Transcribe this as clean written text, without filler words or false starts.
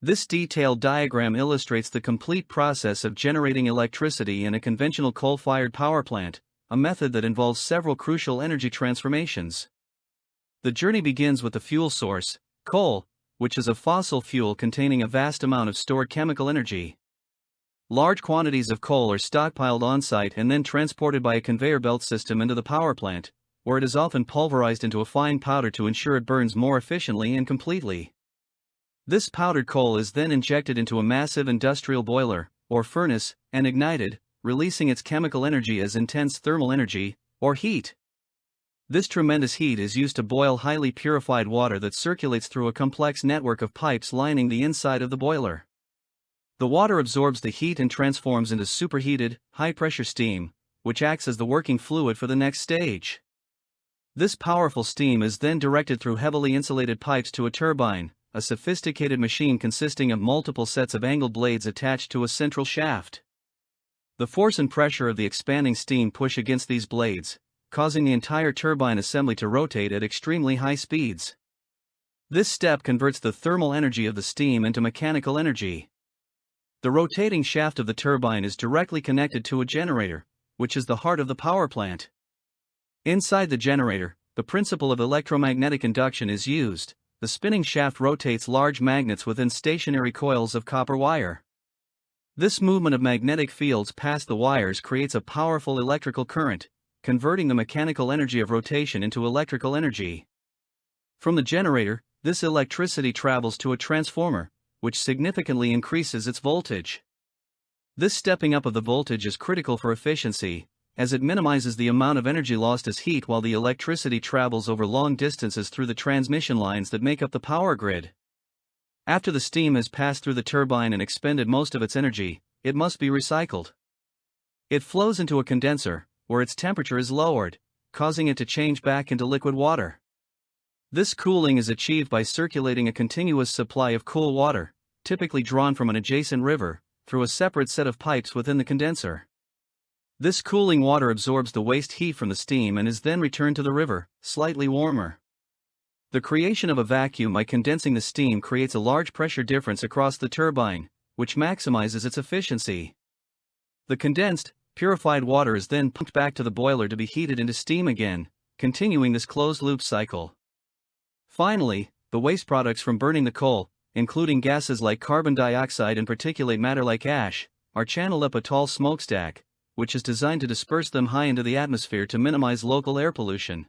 This detailed diagram illustrates the complete process of generating electricity in a conventional coal-fired power plant, a method that involves several crucial energy transformations. The journey begins with the fuel source, coal, which is a fossil fuel containing a vast amount of stored chemical energy. Large quantities of coal are stockpiled on-site and then transported by a conveyor belt system into the power plant, where it is often pulverized into a fine powder to ensure it burns more efficiently and completely. This powdered coal is then injected into a massive industrial boiler, or furnace, and ignited, releasing its chemical energy as intense thermal energy, or heat. This tremendous heat is used to boil highly purified water that circulates through a complex network of pipes lining the inside of the boiler. The water absorbs the heat and transforms into superheated, high-pressure steam, which acts as the working fluid for the next stage. This powerful steam is then directed through heavily insulated pipes to a turbine, a sophisticated machine consisting of multiple sets of angled blades attached to a central shaft. The force and pressure of the expanding steam push against these blades, causing the entire turbine assembly to rotate at extremely high speeds. This step converts the thermal energy of the steam into mechanical energy. The rotating shaft of the turbine is directly connected to a generator, which is the heart of the power plant. Inside the generator, the principle of electromagnetic induction is used. The spinning shaft rotates large magnets within stationary coils of copper wire. This movement of magnetic fields past the wires creates a powerful electrical current, converting the mechanical energy of rotation into electrical energy. From the generator, this electricity travels to a transformer, which significantly increases its voltage. This stepping up of the voltage is critical for efficiency, as it minimizes the amount of energy lost as heat while the electricity travels over long distances through the transmission lines that make up the power grid. After the steam has passed through the turbine and expended most of its energy, it must be recycled. It flows into a condenser, where its temperature is lowered, causing it to change back into liquid water. This cooling is achieved by circulating a continuous supply of cool water, typically drawn from an adjacent river, through a separate set of pipes within the condenser. This cooling water absorbs the waste heat from the steam and is then returned to the river, slightly warmer. The creation of a vacuum by condensing the steam creates a large pressure difference across the turbine, which maximizes its efficiency. The condensed, purified water is then pumped back to the boiler to be heated into steam again, continuing this closed-loop cycle. Finally, the waste products from burning the coal, including gases like carbon dioxide and particulate matter like ash, are channeled up a tall smokestack, which is designed to disperse them high into the atmosphere to minimize local air pollution.